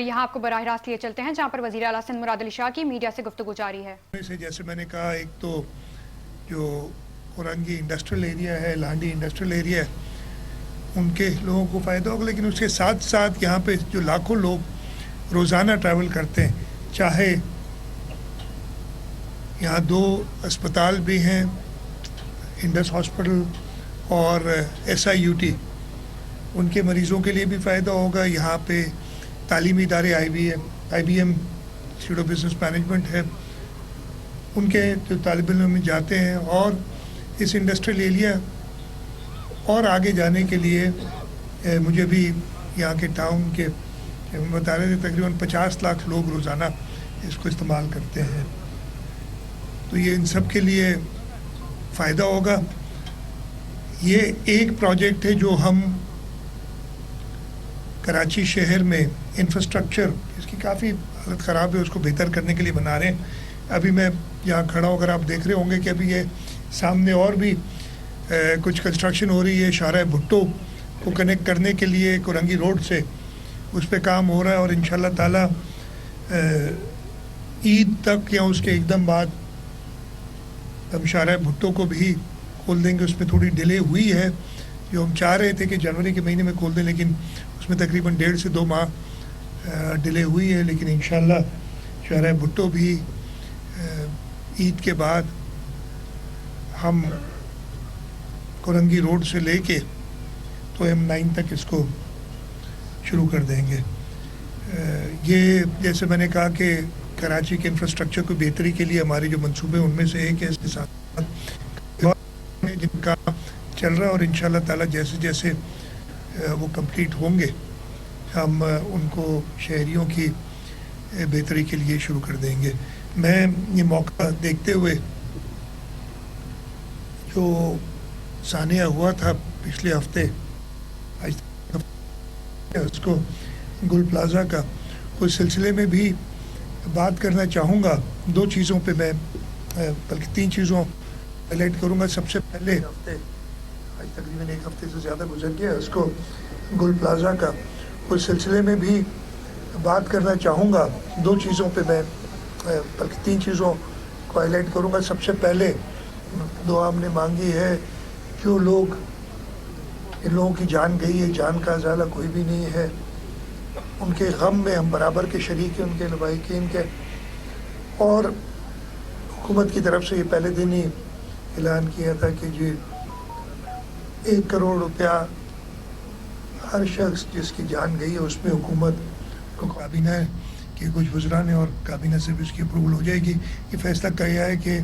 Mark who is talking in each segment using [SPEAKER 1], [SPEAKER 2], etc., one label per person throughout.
[SPEAKER 1] और यहाँ आपको बराह रास्त लिए चलते हैं जहाँ पर वज़ीर आला सिंध मुराद अली शाह की मीडिया से गुफ्तगू जारी है।
[SPEAKER 2] जैसे मैंने कहा, एक तो जो औरंगी इंडस्ट्रियल एरिया है, लांडी इंडस्ट्रियल एरिया है, उनके लोगों को फ़ायदा होगा, लेकिन उसके साथ साथ यहाँ पे जो लाखों लोग रोज़ाना ट्रैवल करते हैं, चाहे यहाँ 2 अस्पताल भी हैं, इंडस हॉस्पिटल और SIUT, उनके मरीज़ों के लिए भी फ़ायदा होगा। यहाँ पे तालीमी इदारे IBM institute of business management है, उनके जो तालिब इल्म जाते हैं, और इस इंडस्ट्रियल एरिया और आगे जाने के लिए मुझे भी यहाँ के टाउन के बता रहे थे तकरीबन 50 लाख लोग रोज़ाना इसको इस्तेमाल करते हैं, तो ये इन सब के लिए फ़ायदा होगा। ये एक प्रोजेक्ट है जो हम कराची शहर में इंफ्रास्ट्रक्चर, इसकी काफ़ी हालत ख़राब है, उसको बेहतर करने के लिए बना रहे हैं। अभी मैं यहाँ खड़ा होकर आप देख रहे होंगे कि अभी ये सामने और भी कुछ कंस्ट्रक्शन हो रही है। शाहराह भुट्टो को कनेक्ट करने के लिए कोरंगी रोड से उस पर काम हो रहा है, और इंशाल्लाह ताला ईद तक या उसके एकदम बाद हम शाहराह भुट्टो को भी खोल देंगे। उसमें थोड़ी डिले हुई है, जो हम चाह रहे थे कि जनवरी के महीने में खोल दें, लेकिन उसमें तकरीबन 1.5 से 2 माह डिले हुई है। लेकिन इंशाल्लाह शाहराह भुट्टो भी ईद के बाद हम कोरंगी रोड से लेके तो M9 तक इसको शुरू कर देंगे। ये जैसे मैंने कहा कि कराची के इंफ्रास्ट्रक्चर को बेहतरी के लिए हमारे जो मंसूबे उनमें से एक है, इसके साथ जिनका चल रहा है, और इंशाल्लाह ताला जैसे जैसे वो कंप्लीट होंगे हम उनको शहरियों की बेहतरी के लिए शुरू कर देंगे। मैं ये मौका देखते हुए जो सानिया हुआ था पिछले हफ्ते उसको गुल प्लाज़ा का, उस सिलसिले में भी बात करना चाहूँगा। 2 चीज़ों पे मैं बल्कि 3 चीज़ों हाईलाइट करूँगा। सबसे पहले आज तकरीबन 1 हफ्ते से ज़्यादा गुजर गया उसको गुल प्लाज़ा का, उस सिलसिले में भी बात करना चाहूँगा। 2 चीज़ों पे मैं बल्कि 3 चीज़ों को हाईलाइट करूँगा। सबसे पहले दुआ हमने मांगी है, जो लोग, इन लोगों की जान गई है, जान का अज़ाला कोई भी नहीं है, उनके गम में हम बराबर के शरीक हैं, उनके लवाहिकीन के। और हुकूमत की तरफ से ये पहले दिन ही ऐलान किया था कि जी 1 करोड़ रुपया हर शख्स जिसकी जान गई है उसमें हुकूमत को, काबीना के कुछ वज़रा ने और काबीना से भी उसकी अप्रूवल हो जाएगी। ये फ़ैसला किया है कि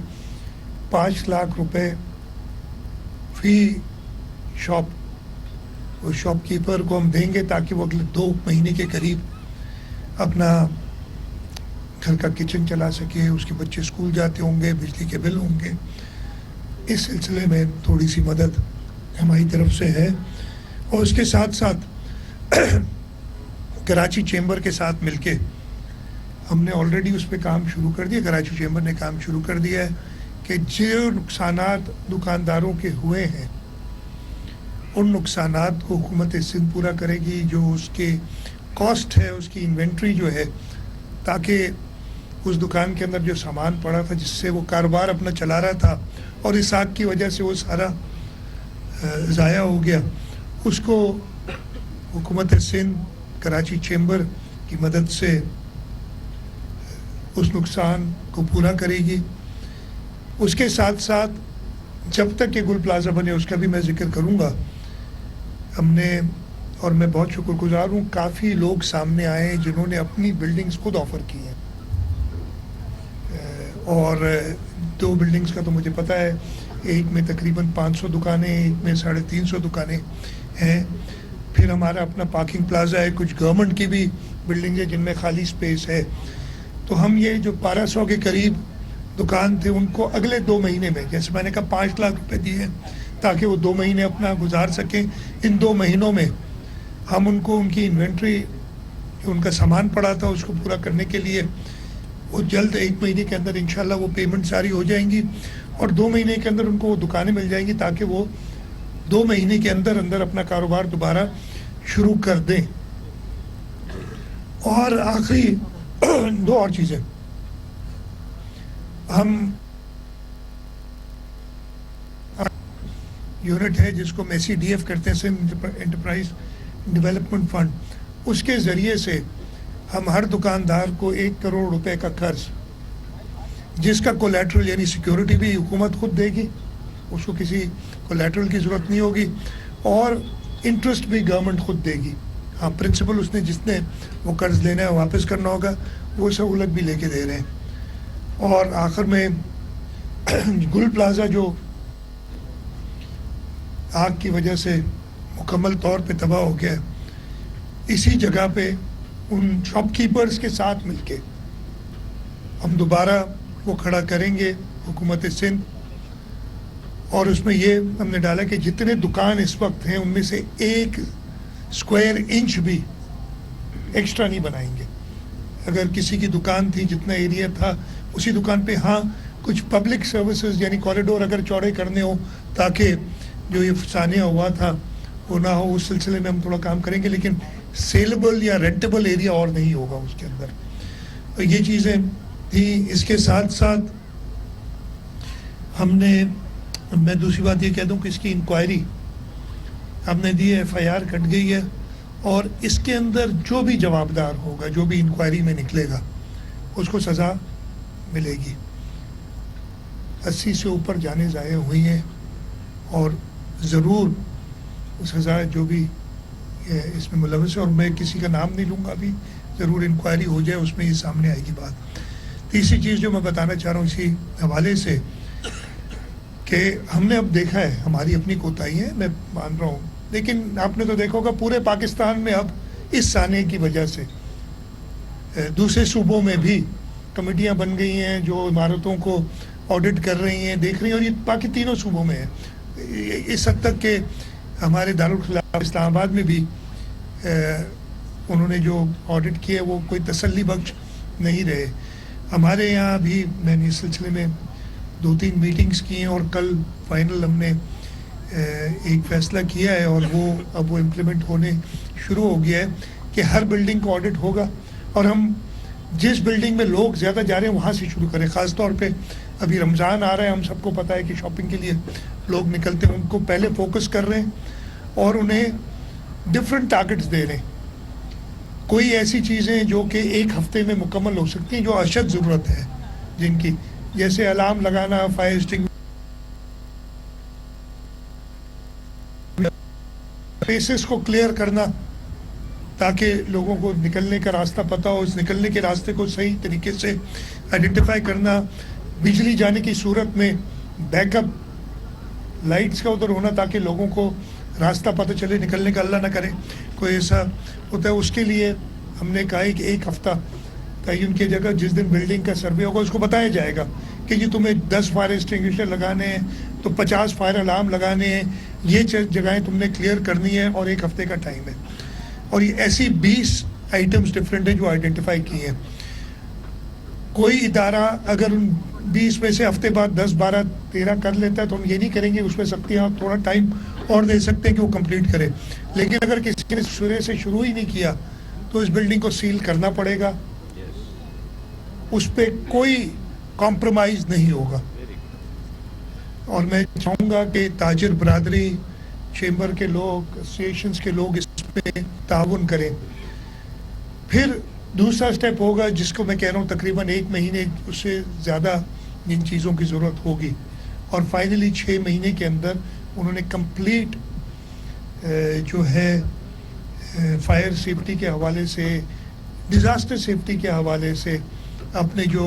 [SPEAKER 2] 5 लाख रुपए फी शॉप, उस शॉपकीपर को हम देंगे ताकि वो अगले 2 महीने के करीब अपना घर का किचन चला सके, उसके बच्चे स्कूल जाते होंगे, बिजली के बिल होंगे। इस सिलसिले में थोड़ी सी मदद हमारी तरफ से है। और उसके साथ साथ कराची चेंबर के साथ मिलके हमने ऑलरेडी उस पर काम शुरू कर दिया। कराची चेंबर ने काम शुरू कर दिया है कि जो नुकसानात दुकानदारों के हुए हैं उन नुकसानात को हुकूमत सिंध पूरा करेगी, जो उसके कॉस्ट है, उसकी इन्वेंट्री जो है, ताकि उस दुकान के अंदर जो सामान पड़ा था जिससे वो कारोबार अपना चला रहा था और इस आग की वजह से वो सारा ज़ाया हो गया, उसको हुकूमत सिंध कराची चेंबर की मदद से उस नुकसान को पूरा करेगी। उसके साथ साथ जब तक ये गुल प्लाज़ा बने उसका भी मैं ज़िक्र करूँगा। हमने, और मैं बहुत शुक्रगुजार हूँ, काफ़ी लोग सामने आए जिन्होंने अपनी बिल्डिंग्स खुद ऑफ़र की हैं, और 2 बिल्डिंग्स का तो मुझे पता है, एक में तकरीबन 500 दुकानें, एक में 350 दुकानें हैं। फिर हमारा अपना पार्किंग प्लाज़ा है, कुछ गवर्नमेंट की भी बिल्डिंग है जिनमें खाली स्पेस है। तो हम ये जो 1200 के करीब दुकान थे उनको अगले 2 महीने में, जैसे मैंने कहा 5 लाख रुपए दिए ताकि वो 2 महीने अपना गुजार सकें। इन 2 महीनों में हम उनको उनकी इन्वेंट्री, जो उनका सामान पड़ा था, उसको पूरा करने के लिए वो जल्द 1 महीने के अंदर इंशाल्लाह वो पेमेंट सारी हो जाएंगी, और 2 महीने के अंदर उनको वो दुकानें मिल जाएंगी ताकि वो 2 महीने के अंदर अंदर अपना कारोबार दोबारा शुरू कर दें। اور آخری دو اور چیزیں، ہم یونٹ ہے جس کو ہم SCDF کرتے ہیں، سندھ انٹرپرائز ڈیولپمنٹ فنڈ، اس کے ذریعے سے ہم ہر دکاندار کو 1 کروڑ روپے کا قرض، جس کا کولیٹرل یعنی سیکیورٹی بھی حکومت خود دے گی، اس کو کسی کولیٹرل کی ضرورت نہیں ہوگی، اور انٹرسٹ بھی گورنمنٹ خود دے گی. ہاں پرنسپل اس نے جس نے وہ قرض لینا ہے واپس کرنا ہوگا، وہ سہولت بھی لے کے دے رہے ہیں. اور آخر میں گل پلازا جو آگ کی وجہ سے مکمل طور پہ تباہ ہو گیا ہے، اسی جگہ پہ ان شاپ کیپرز کے ساتھ مل کے ہم دوبارہ وہ کھڑا کریں گے حکومت سندھ. اور اس میں یہ ہم نے ڈالا کہ جتنے دکان اس وقت ہیں ان میں سے 1 اسکوائر انچ بھی ایکسٹرا نہیں بنائیں گے. اگر کسی کی دکان تھی، جتنا ایریا تھا اسی دکان پہ، ہاں کچھ پبلک سروسز یعنی کوریڈور اگر چوڑے کرنے ہو تاکہ جو یہ فسانیہ ہوا تھا وہ نہ ہو، اس سلسلے میں ہم تھوڑا کام کریں گے، لیکن سیلبل یا رینٹیبل ایریا اور نہیں ہوگا اس کے اندر. تو یہ چیزیں تھیں. اس کے ساتھ ساتھ ہم نے، میں دوسری بات یہ کہہ دوں کہ اس کی انکوائری ہم نے دی ہے، FIR کٹ گئی ہے، اور اس کے اندر جو بھی جوابدار ہوگا، جو بھی انکوائری میں نکلے گا، اس کو سزا ملے گی. 80 سے اوپر جانیں ضائع ہوئی ہیں، اور ضرور سزا جو بھی اس میں ملوث ہے، اور میں کسی کا نام نہیں لوں گا، ابھی ضرور انکوائری ہو جائے، اس میں یہ سامنے آئے گی بات. تیسری چیز جو میں بتانا چاہ رہا ہوں اسی حوالے سے، کہ ہم نے اب دیکھا ہے ہماری اپنی کوتاہی ہے، میں مان رہا ہوں، لیکن آپ نے تو دیکھا ہوگا پورے پاکستان میں اب اس سانحے کی وجہ سے دوسرے صوبوں میں بھی کمیٹیاں بن گئی ہیں جو عمارتوں کو آڈٹ کر رہی ہیں، دیکھ رہی ہیں، اور یہ باقی تینوں صوبوں میں ہے. اس حد تک کہ ہمارے دارالخلافہ اسلام آباد میں بھی انہوں نے جو آڈٹ کیا وہ کوئی تسلی بخش نہیں رہے. ہمارے یہاں بھی میں نے اس سلسلے میں 2-3 میٹنگز کی ہیں، اور کل فائنل ہم نے ایک فیصلہ کیا ہے، اور وہ اب وہ امپلیمنٹ ہونے شروع ہو گیا ہے کہ ہر بلڈنگ کو آڈٹ ہوگا، اور ہم جس بلڈنگ میں لوگ زیادہ جا رہے ہیں وہاں سے شروع کریں. خاص طور پہ ابھی رمضان آ رہا ہے، ہم سب کو پتہ ہے کہ شاپنگ کے لیے لوگ نکلتے ہیں، ان کو پہلے فوکس کر رہے ہیں اور انہیں ڈفرینٹ ٹارگٹس دے رہے ہیں. کوئی ایسی چیزیں جو کہ 1 ہفتے میں مکمل ہو سکتی ہیں، جو اشد ضرورت ہے جن کی، جیسے الارم لگانا، فائر اسٹنگ، اسپیسز کو کلیئر کرنا تاکہ لوگوں کو نکلنے کا راستہ پتہ ہو، اس نکلنے کے راستے کو صحیح طریقے سے آئیڈینٹیفائی کرنا، بجلی جانے کی صورت میں بیک اپ لائٹس کا ادھر ہونا تاکہ لوگوں کو راستہ پتہ چلے نکلنے کا، اللہ نہ کرے کوئی ایسا ہوتا ہے. اس کے لیے ہم نے کہا ہے کہ 1 ہفتہ تعین کی جگہ جس دن بلڈنگ کا سروے ہوگا اس کو بتایا جائے گا کہ جی تمہیں 10 فائر ایکسٹنگوشر لگانے ہیں تو 50 فائر الارم لگانے ہیں، یہ جگہیں تم نے کلیئر کرنی ہے، اور 1 ہفتے کا ٹائم ہے. اور یہ ایسی 20 آئٹمس ڈفرینٹ ہیں جو آئیڈینٹیفائی کی ہیں. کوئی ادارہ اگر ان 20 میں سے ہفتے بعد 10 12 13 کر لیتا ہے تو ہم یہ نہیں کریں گے، اس میں سب کے یہاں تھوڑا ٹائم اور دے سکتے ہیں کہ وہ کمپلیٹ کرے. لیکن اگر کسی نے سرے سے شروع ہی نہیں کیا تو اس بلڈنگ کو سیل کرنا پڑے گا، اس پہ کوئی کمپرومائز نہیں ہوگا. اور میں چاہوں گا کہ تاجر برادری، چیمبر کے لوگ، ایسوسیشنز کے لوگ اس پہ تعاون کریں. پھر دوسرا سٹیپ ہوگا جس کو میں کہہ رہا ہوں تقریباً 1 مہینے اس سے زیادہ جن چیزوں کی ضرورت ہوگی، اور فائنلی 6 مہینے کے اندر انہوں نے کمپلیٹ جو ہے فائر سیفٹی کے حوالے سے، ڈیزاسٹر سیفٹی کے حوالے سے اپنے جو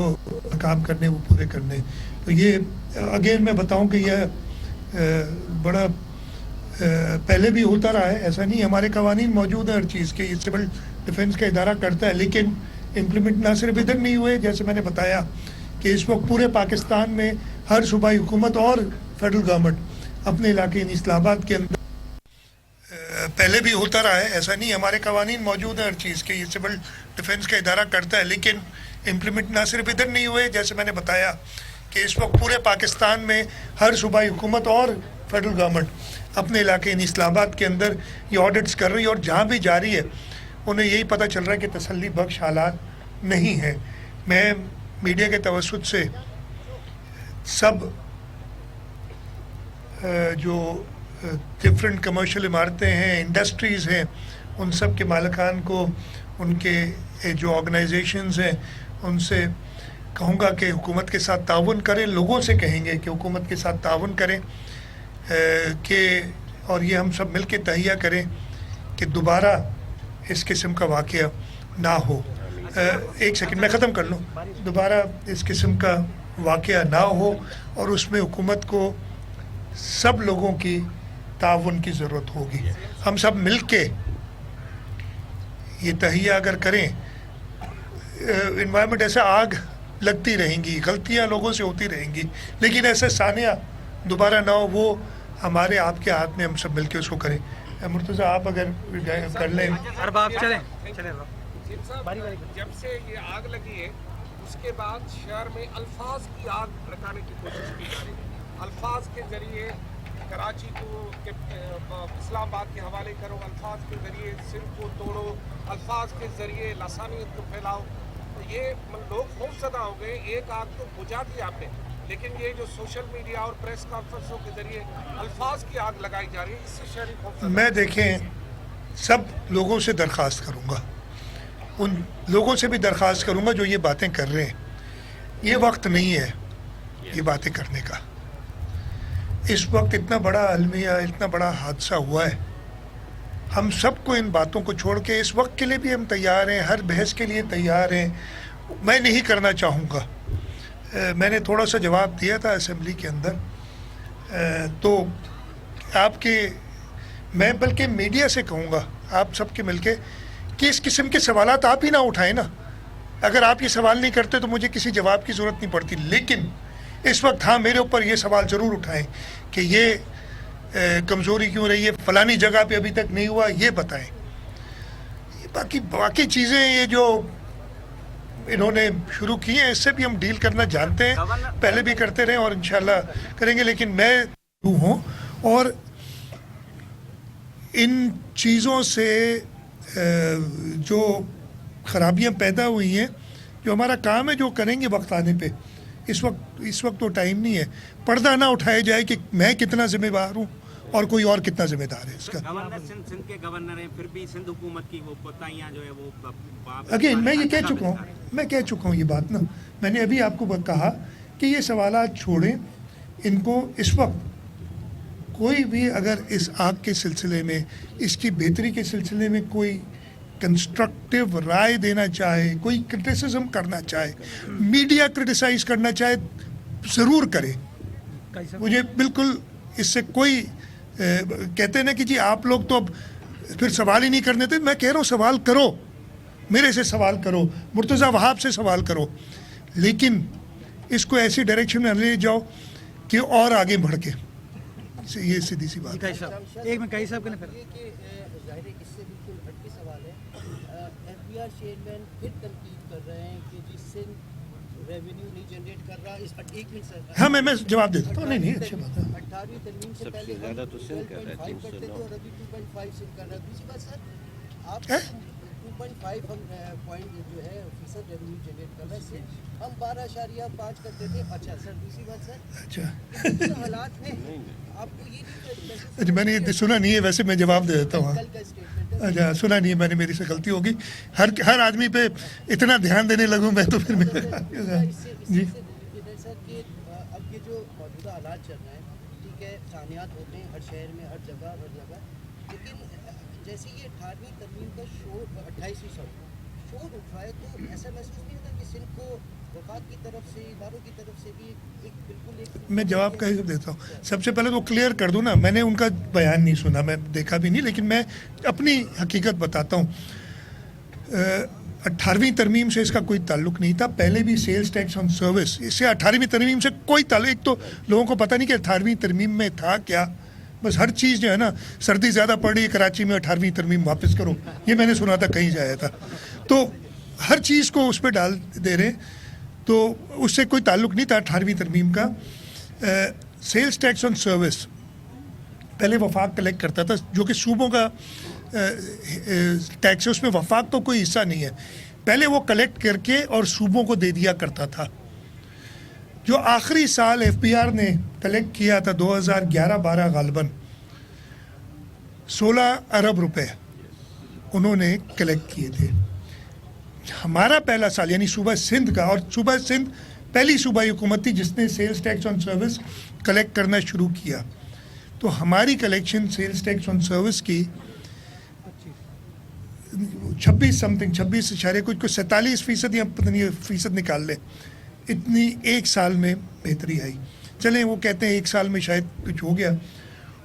[SPEAKER 2] کام کرنے وہ پورے کرنے. تو یہ اگین میں بتاؤں کہ یہ بڑا پہلے بھی ہوتا رہا ہے، ایسا نہیں، ہمارے قوانین موجود ہیں ہر چیز کے، یہ سول ڈیفنس کا ادارہ کرتا ہے، لیکن امپلیمنٹ نہ صرف ادھر نہیں ہوئے، جیسے میں نے بتایا کہ اس وقت پورے پاکستان میں ہر صوبائی حکومت اور فیڈرل گورنمنٹ اپنے علاقے اسلام آباد کے اندر، پہلے بھی ہوتا رہا ہے، ایسا نہیں، ہمارے قوانین موجود ہیں ہر چیز کے، یہ سول ڈیفنس کا ادارہ کرتا ہے، لیکن امپلیمنٹ نہ صرف ادھر نہیں ہوئے، جیسے میں نے بتایا کہ اس وقت پورے پاکستان میں ہر صوبائی حکومت اور فیڈرل گورنمنٹ اپنے علاقے اسلام آباد کے اندر یہ آڈٹس کر رہی ہے، اور جہاں بھی جاری ہے انہیں یہی پتہ چل رہا ہے کہ تسلی بخش حالات نہیں ہیں. میں میڈیا کے توسط سے سب جو ڈفرینٹ کمرشل عمارتیں ہیں, انڈسٹریز ہیں, ان سب کے مالکان کو, ان کے جو آرگنائزیشنز ہیں, ان سے کہوں گا کہ حکومت کے ساتھ تعاون کریں. لوگوں سے کہیں گے کہ حکومت کے ساتھ تعاون کریں کہ اور یہ ہم سب مل کے تہیہ کریں کہ دوبارہ اس قسم کا واقعہ نہ ہو. ایک سیکنڈ میں ختم کر لوں. دوبارہ اس قسم کا واقعہ نہ ہو, اور اس میں حکومت کو سب لوگوں کی تعاون کی ضرورت ہوگی. ہم سب مل کے یہ تہیہ اگر کریں, انوائرمنٹ ایسا آگ لگتی رہیں گی, غلطیاں لوگوں سے ہوتی رہیں گی, لیکن ایسے ثانیہ دوبارہ نہ ہو, وہ ہمارے آپ کے ہاتھ میں, ہم سب مل کے اس کو کریں. مرتضیٰ آپ اگر کر لیں.
[SPEAKER 3] جب سے یہ آگ لگی ہے اس کے بعد شہر میں الفاظ کی آگ بھڑکانے کی کوشش کی جا رہی ہے. الفاظ کے ذریعے کراچی کو اسلام آباد کے حوالے کرو, الفاظ کے ذریعے سندھ کو توڑو, الفاظ کے ذریعے لسانیت کو پھیلاؤ. یہ لوگ خوف زدہ ہو گئے. ایک آگ تو بجھا دی آپ نے, لیکن یہ جو سوشل میڈیا اور پریس کانفرنسوں کے ذریعے الفاظ کی آگ لگائی جا رہی ہے, اس سے شہری خوف زدہ.
[SPEAKER 2] میں دیکھیں سب لوگوں سے درخواست کروں گا, ان لوگوں سے بھی درخواست کروں گا جو یہ باتیں کر رہے ہیں, یہ وقت نہیں ہے یہ باتیں کرنے کا. اس وقت اتنا بڑا المیہ, اتنا بڑا حادثہ ہوا ہے, ہم سب کو ان باتوں کو چھوڑ کے اس وقت کے لیے بھی ہم تیار ہیں, ہر بحث کے لیے تیار ہیں. میں نہیں کرنا چاہوں گا. میں نے تھوڑا سا جواب دیا تھا اسمبلی کے اندر, تو آپ کے, میں بلکہ میڈیا سے کہوں گا آپ سب کے مل کے کہ اس قسم کے سوالات آپ ہی نہ اٹھائیں نا. اگر آپ یہ سوال نہیں کرتے تو مجھے کسی جواب کی ضرورت نہیں پڑتی. لیکن اس وقت ہاں میرے اوپر یہ سوال ضرور اٹھائیں کہ یہ کمزوری کیوں رہی ہے, فلانی جگہ پہ ابھی تک نہیں ہوا, یہ بتائیں. باقی چیزیں یہ جو انہوں نے شروع کی ہیں, اس سے بھی ہم ڈیل کرنا جانتے ہیں, پہلے بھی کرتے رہے اور انشاءاللہ کریں گے. لیکن میں ہوں, اور ان چیزوں سے جو خرابیاں پیدا ہوئی ہیں, جو ہمارا کام ہے جو کریں گے وقت آنے پہ, اس وقت تو ٹائم نہیں ہے. پردہ نہ اٹھایا جائے کہ میں کتنا ذمہ دار ہوں اور کوئی اور کتنا ذمہ دار ہے اس کا.
[SPEAKER 4] گورنر سندھ کے گورنر ہیں, پھر بھی سندھ حکومت کی وہ کوتاہیاں جو ہے وہ
[SPEAKER 2] اگین میں یہ کہہ چکا ہوں یہ بات نا. میں نے ابھی آپ کو کہا کہ یہ سوالات چھوڑیں, ان کو اس وقت کوئی بھی اگر اس آگ کے سلسلے میں, اس کی بہتری کے سلسلے میں کوئی کنسٹرکٹیو رائے دینا چاہے, کوئی کرٹیسزم کرنا چاہے, میڈیا کرٹیسائز کرنا چاہے, ضرور کرے. مجھے بالکل اس سے کوئی کہتے ہیں نا کہ جی آپ لوگ تو اب پھر سوال ہی نہیں کرنے تھے. میں کہہ رہا ہوں سوال کرو, میرے سے سوال کرو, مرتضیٰ وہاب سے سوال کرو, لیکن اس کو ایسی ڈائریکشن میں لے جاؤ کہ اور آگے بڑھ کے. یہ سیدھی سی بات ہے.
[SPEAKER 5] ایک میں کئی صاحب
[SPEAKER 6] ظاہر ہے اس سے بالکل ہٹ کے سوال ہے. ایف بی آر چیئرمین پھر تنقید کر رہے ہیں کہ جس سے ریونیو نہیں جنریٹ کر رہا. اس ایک منٹ سر,
[SPEAKER 2] ہاں میں جواب دے دیتا ہوں. نہیں اچھی بات ہے.
[SPEAKER 6] 18ویں ترمیم سے پہلے ہم 12.5 کرتے تھے اور ابھی 2.5 سے کر رہا ہے. دوسری بات سر, آپ 2.5 ہم پوائنٹ جو ہے فیصد ریونیو جنریٹ کر رہے ہیں, ہم 12.5 کرتے تھے. اچھا سر, دوسری بات سر,
[SPEAKER 2] اچھا
[SPEAKER 6] حالات ہیں آپ کو یہ
[SPEAKER 2] اچھا, میں نے یہ سنا نہیں ہے, ویسے میں جواب دے دیتا ہوں.
[SPEAKER 6] کل کا اسٹیٹمنٹ ہے.
[SPEAKER 2] اچھا سنا نہیں ہے میں نے, میری سے غلطی ہوگی. ہر آدمی پہ اتنا دھیان دینے لگوں میں تو پھر جی
[SPEAKER 6] سر کہ اب یہ جو موجودہ حالات چل رہے ہیں, ٹھیک ہے ثانیات ہوتے ہیں ہر شہر میں, ہر جگہ, لیکن جیسے یہ 18ویں ترمیم کا شور 28ویں شور اٹھ رہا ہے, تو ایسا محسوس نہیں ہوتا کہ سندھ کو وفاق کی طرف سے, اداروں کی طرف سے بھی ایک بالکل ایک. میں
[SPEAKER 2] جواب کیسے دیتا ہوں. سب سے پہلے تو کلیئر کر دوں نا, میں نے ان کا بیان نہیں سنا, میں دیکھا بھی نہیں, لیکن میں اپنی حقیقت بتاتا ہوں. 18ویں ترمیم سے اس کا کوئی تعلق نہیں تھا. پہلے بھی سیلز ٹیکس آن سروس, اس سے 18ویں ترمیم سے کوئی تعلق. ایک تو لوگوں کو پتہ نہیں کہ 18ویں ترمیم میں تھا کیا, بس ہر چیز جو ہے نا, سردی زیادہ پڑ رہی ہے کراچی میں, 18ویں ترمیم واپس کرو, یہ میں نے سنا تھا کہیں جایا تھا. تو ہر چیز کو اس پہ ڈال دے رہے, تو اس سے کوئی تعلق نہیں تھا 18ویں ترمیم کا. سیلز ٹیکس آن سروس پہلے وفاق کلیکٹ کرتا تھا, جو کہ صوبوں کا टैक्स है उसमें वफाक को कोई हिस्सा नहीं है। पहले वो कलेक्ट करके और सूबों को दे दिया करता था। जो आखिरी साल एफबीआर ने कलेक्ट किया था 2011-12 गालिबन 16 अरब रुपए उन्होंने कलेक्ट किए थे। हमारा पहला साल यानी सूबा सिंध का, और सूबा सिंध पहली सूबाई हुकूमत थी जिसने sales tax on service collect करना शुरू किया। तो हमारी collection sales tax on service की 26 कुछ 47% या पता नहीं फीसद निकाल ले, इतनी एक साल में बेहतरी आई। चलें वो कहते हैं एक साल में शायद कुछ हो गया,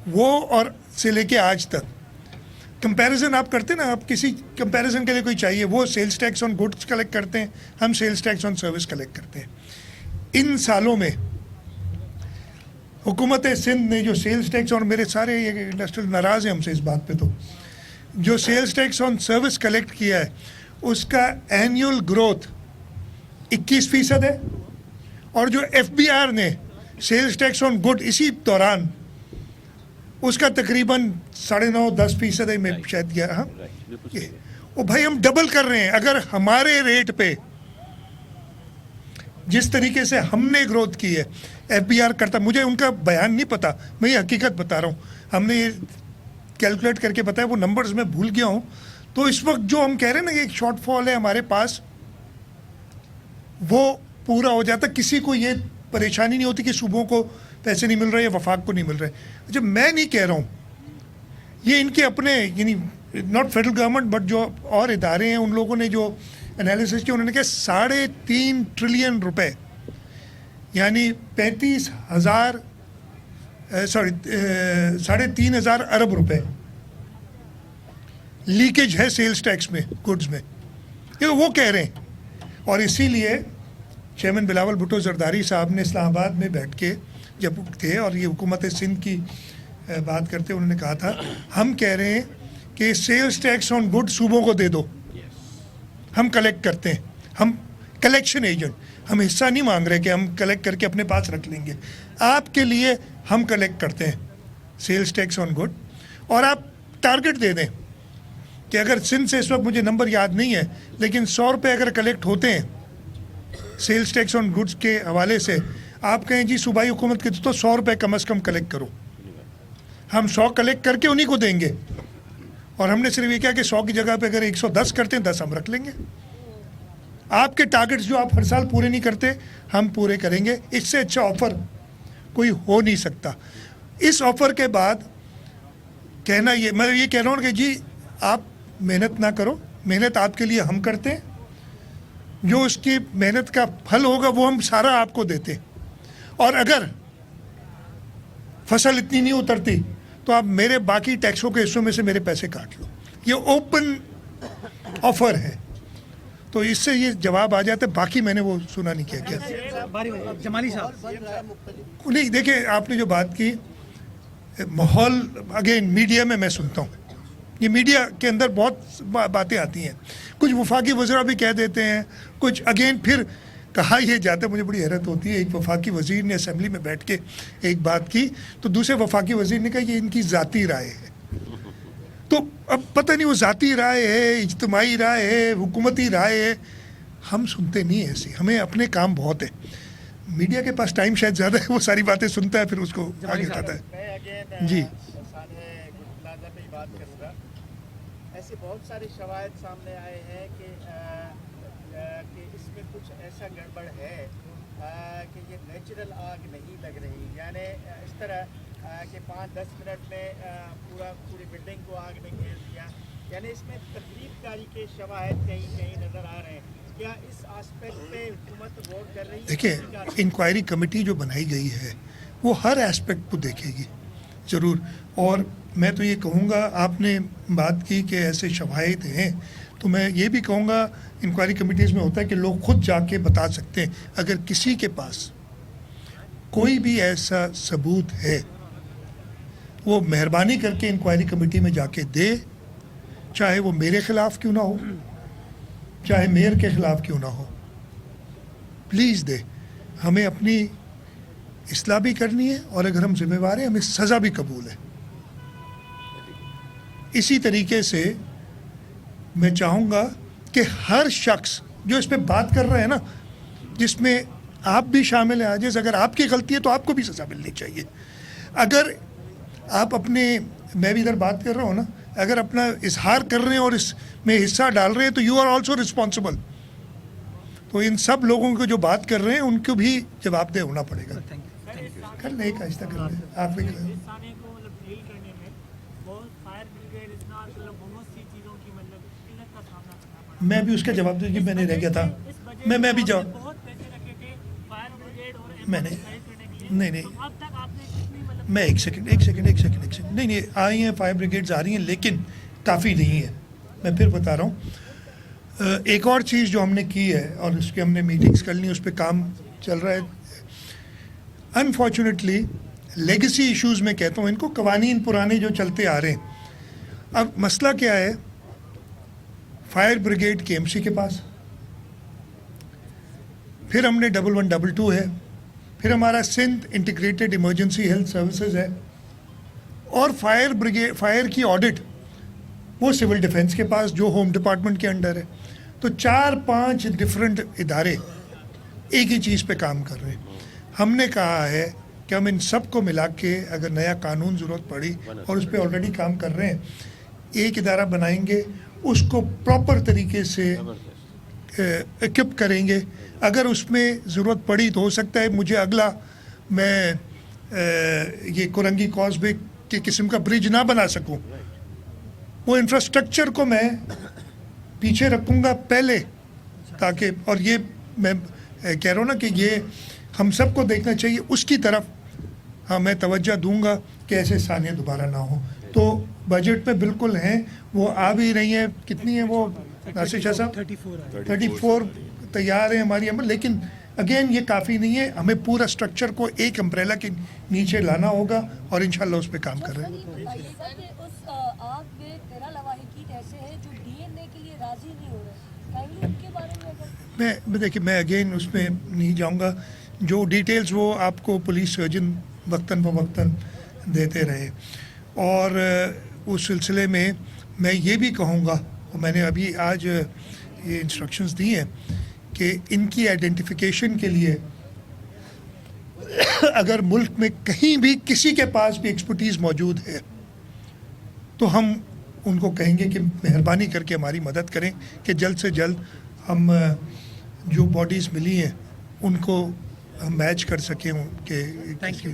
[SPEAKER 2] वो और से लेके आज तक कंपैरिजन आप करते हैं ना, आप किसी कंपैरिजन के लिए कोई चाहिए, वो sales tax on goods collect करते हैं, हम sales tax on service collect करते हैं। इन सालों में हुकूमत सिंध ने जो सेल्स टैक्स, और मेरे सारे ये इंडस्ट्रियल नाराज़ हैं हमसे इस बात पे, तो जो sales tax on service collect किया है उसका एनुअल ग्रोथ 21% है, और जो एफबीआर ने सेल्स टैक्स ऑन गुड इसी दौरान उसका तकरीबन 9.5-10% है, मैं शायद गया। हाँ, वो भाई हम डबल कर रहे हैं। अगर हमारे रेट पे जिस तरीके से हमने ग्रोथ की है एफबीआर करता, मुझे उनका बयान नहीं पता, मैं ये हकीकत बता रहा हूँ, हमने ये कैलकुलेट करके बताया, वो नंबर्स मैं भूल गया हूँ। तो इस वक्त जो हम कह रहे हैं ना कि एक शॉर्टफॉल है हमारे पास, वो पूरा हो जाता, किसी को ये परेशानी नहीं होती कि सूबों को पैसे नहीं मिल रहे या वफाक को नहीं मिल रहे। जब मैं नहीं कह रहा हूँ, ये इनके अपने यानी नॉट फेडरल गवर्नमेंट बट जो और इदारे हैं उन लोगों ने जो एनालिसिस किया, उन्होंने कहा 3.5 ट्रिलियन रुपए यानी 3,500 अरब रुपए लीकेज है सेल्स टैक्स में, गुड्स में। ये तो वो कह रहे हैं। और इसीलिए चेयरमैन बिलावल भुट्टो जरदारी साहब ने इस्लामाबाद में बैठ के जब थे और ये हुकूमत सिंध की बात करते उन्होंने कहा था, हम कह रहे हैं कि सेल्स टैक्स ऑन गुड सूबों को दे दो, हम कलेक्ट करते हैं, हम कलेक्शन एजेंट, हम हिस्सा नहीं मांग रहे कि हम कलेक्ट करके अपने पास रख लेंगे, आपके लिए हम कलेक्ट करते हैं सेल्स टैक्स ऑन गुड। और आप टारगेट दे दें कि अगर सिंध से इस वक्त मुझे नंबर याद नहीं है लेकिन 100 रुपये अगर कलेक्ट होते हैं सेल्स टैक्स ऑन गुड्स के हवाले से, आप कहें जी सूबाई हुकूमत के तो 100 रुपये कम अज़ कम कलेक्ट करो, हम 100 कलेक्ट करके उन्हीं को देंगे। और हमने सिर्फ ये किया कि 100 की जगह पे अगर 110 करते हैं 10 हम रख लेंगे। आपके टारगेट्स जो आप हर साल पूरे नहीं करते हम पूरे करेंगे। इससे अच्छा ऑफर कोई हो नहीं सकता। इस ऑफर के बाद कहना ये, मैं ये कह रहा हूँ कि जी आप मेहनत ना करो, मेहनत आपके लिए हम करते हैं, जो उसकी मेहनत का फल होगा वो हम सारा आपको देते हैं। और अगर फसल इतनी नहीं उतरती तो आप मेरे बाकी टैक्सों के हिस्सों में से मेरे पैसे काट लो। ये ओपन ऑफर है, तो इससे ये जवाब आ जाता है। बाकी मैंने वो सुना नहीं किया क्या
[SPEAKER 5] जमाली साहब।
[SPEAKER 2] नहीं, देखिए आपने जो बात की माहौल, अगेन मीडिया में मैं सुनता हूँ, ये मीडिया के अंदर बहुत बातें आती हैं, कुछ वफाकी वज़ीर भी कह देते हैं, कुछ अगेन फिर कहा यह जाता है। मुझे बड़ी हैरत होती है, एक वफाकी वज़ीर ने असेंबली में बैठ के एक बात की तो दूसरे वफाकी वज़ीर ने कहा ये इनकी ज़ाती राय है। तो अब पता नहीं वो ज़ाती राय है, इज्तिमाई राय है, हुकूमती राय है, हम सुनते नहीं है ऐसी, हमें अपने काम बहुत है। मीडिया के पास टाइम शायद ज़्यादा है, वो सारी बातें सुनता है फिर उसको आगे उठाता है। जी
[SPEAKER 7] बात करूँगा, ऐसे बहुत सारे शवाहिद सामने आए हैं कि इसमें कुछ ऐसा गड़बड़ है कि ये नेचुरल आग नहीं लग रही, यानी इस तरह कि 5-10 मिनट में पूरी बिल्डिंग को आग ने घेर दिया, यानी इसमें तकलीफकारी के शवाहिद कहीं कहीं नज़र आ रहे हैं। क्या इस एस्पेक्ट पे हुकूमत गौर कर रही है?
[SPEAKER 2] देखिए, इंक्वायरी कमेटी जो बनाई गई है वो हर एस्पेक्ट को देखेगी ज़रूर। और मैं तो ये कहूँगा, आपने बात की कि ऐसे शवाहिद हैं, तो मैं ये भी कहूँगा इंक्वायरी कमिटीज़ में होता है कि लोग खुद जाके बता सकते हैं। अगर किसी के पास कोई भी ऐसा सबूत है वो मेहरबानी करके इंक्वायरी कमेटी में जाके दे, चाहे वो मेरे ख़िलाफ़ क्यों ना हो, चाहे मेयर के ख़िलाफ़ क्यों ना हो, प्लीज़ दे। हमें अपनी इस्लाह भी करनी है और अगर हम जिम्मेवार हैं हमें सज़ा भी कबूल है। इसी तरीके से मैं चाहूँगा कि हर शख्स जो इस पे बात कर रहे हैं ना, जिसमें आप भी शामिल हैं आजिज़, अगर आपकी गलती है तो आपको भी सज़ा मिलनी चाहिए। अगर आप अपने, मैं भी इधर बात कर रहा हूँ ना, अगर अपना इजहार कर रहे हैं और इसमें हिस्सा डाल रहे हैं तो यू आर ऑल्सो रिस्पॉन्सिबल। तो इन सब लोगों को जो बात कर रहे हैं उनको भी जवाबदेह होना पड़ेगा। कर ले, एक आहिस्ता कर ले, आप भी कर।
[SPEAKER 5] थाने को मतलब डील करने में बहुत फायर ब्रिगेड इतना मतलब बहुत सी चीज़ों की मतलब किल्लत का सामना करना पड़ा।
[SPEAKER 2] मैं भी उसका जवाब दूँ कि मैंने रह गया था,
[SPEAKER 5] इस बजट
[SPEAKER 2] मैं भी
[SPEAKER 5] में
[SPEAKER 2] जवाब,
[SPEAKER 5] बहुत पैसे रखे थे फायर ब्रिगेड और
[SPEAKER 2] मैंने,
[SPEAKER 5] खरीद करने के लिए।
[SPEAKER 2] नहीं
[SPEAKER 5] तो अब तक आपने कितनी मतलब
[SPEAKER 2] मैं एक सेकंड नहीं आई हैं, फायर ब्रिगेड्स आ रही हैं, लेकिन काफ़ी नहीं है। मैं फिर बता रहा हूँ, एक और चीज़ जो हमने की है और उसकी हमने मीटिंग्स कर ली, उस पर काम चल रहा है। अनफॉर्चुनेटली लेगेसी इश्यूज़ में कहता हूँ इनको, कवानीन पुराने जो चलते आ रहे हैं। अब मसला क्या है, फायर ब्रिगेड KMC के पास, फिर हमने 1112 है, फिर हमारा Sindh integrated emergency health services है, और फायर ब्रिगेड, फायर की ऑडिट वो सिविल डिफेंस के पास जो होम डिपार्टमेंट के अंडर है। तो 4-5 डिफरेंट इदारे एक ही चीज़ पे काम कर रहे हैं। हमने कहा है कि हम इन सब को मिला के अगर नया कानून ज़रूरत पड़ी, और उस पर ऑलरेडी काम कर रहे हैं, एक इदारा बनाएंगे, उसको प्रॉपर तरीके से इक्विप करेंगे। अगर उसमें ज़रूरत पड़ी तो हो सकता है मुझे अगला मैं ये कोरंगी कॉजवे के किस्म का ब्रिज ना बना सकूं, वो इंफ्रास्ट्रक्चर को मैं पीछे रखूंगा पहले, ताकि, और ये मैं कह रहा हूँ ना कि ये हम सबको देखना चाहिए, उसकी तरफ हाँ मैं तवज्जो दूंगा कि ऐसे सानिया दोबारा ना हो। तो बजट में बिल्कुल हैं, वो आ भी रही हैं। कितनी है वो नासिर शाह साहब? 34 तैयार है हमारी अमल, लेकिन अगेन ये काफ़ी नहीं है। हमें पूरा स्ट्रक्चर को एक अम्ब्रेला के नीचे लाना होगा और इंशाल्लाह उस पर काम कर रहे हैं।
[SPEAKER 8] बताइएगा कि उस आग में 13 लवाहिकीन ऐसे हैं जो DNA के लिए राजी नहीं हो रहे, काइंडली उनके बारे में अगर
[SPEAKER 2] मैं देखिए, मैं अगेन उसमें नहीं जाऊंगा, जो डिटेल्स वो आपको पुलिस सर्जन वक्तन फ़वक्तन देते रहे। और उस सिलसिले में मैं ये भी कहूँगा, और मैंने अभी आज ये इंस्ट्रक्शंस दी हैं कि इनकी आइडेंटिफिकेशन के लिए अगर मुल्क में कहीं भी किसी के पास भी एक्सपर्टीज़ मौजूद है तो हम उनको कहेंगे कि मेहरबानी करके हमारी मदद करें कि जल्द से जल्द हम जो बॉडीज़ मिली हैं उनको हम मैच कर सकें उनके। थैंक यू,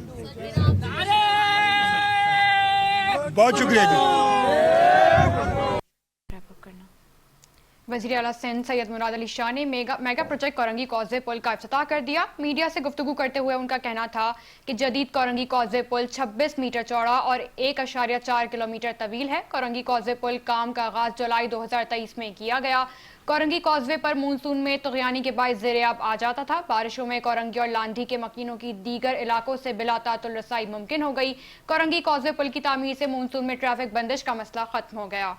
[SPEAKER 2] बहुत शुक्रिया जी।
[SPEAKER 1] वज़ीर आला सिंध सैयद मुराद अली शाह ने मेगा प्रोजेक्ट कोरंगी कॉजवे पुल का इफ्तिताह कर दिया। मीडिया से गुफ्तगू करते हुए उनका कहना था कि जदीद कोरंगी कॉजवे पुल 26 मीटर चौड़ा और 1.4 किलोमीटर तवील है। कोरंगी कॉजवे पुल काम का आगाज जुलाई 2023 में किया गया। कोरंगी कॉजवे पर मानसून में तग़यानी के बाइस ज़ेर-ए-आब आ जाता था। बारिशों में कोरंगी और लांधी के मकीनों की दीगर इलाकों से बिला तातुल रसाई मुमकिन हो गई। कोरंगी कॉजवे पुल की तामीर से मानसून में ट्रैफिक बंदिश का मसला खत्म हो गया।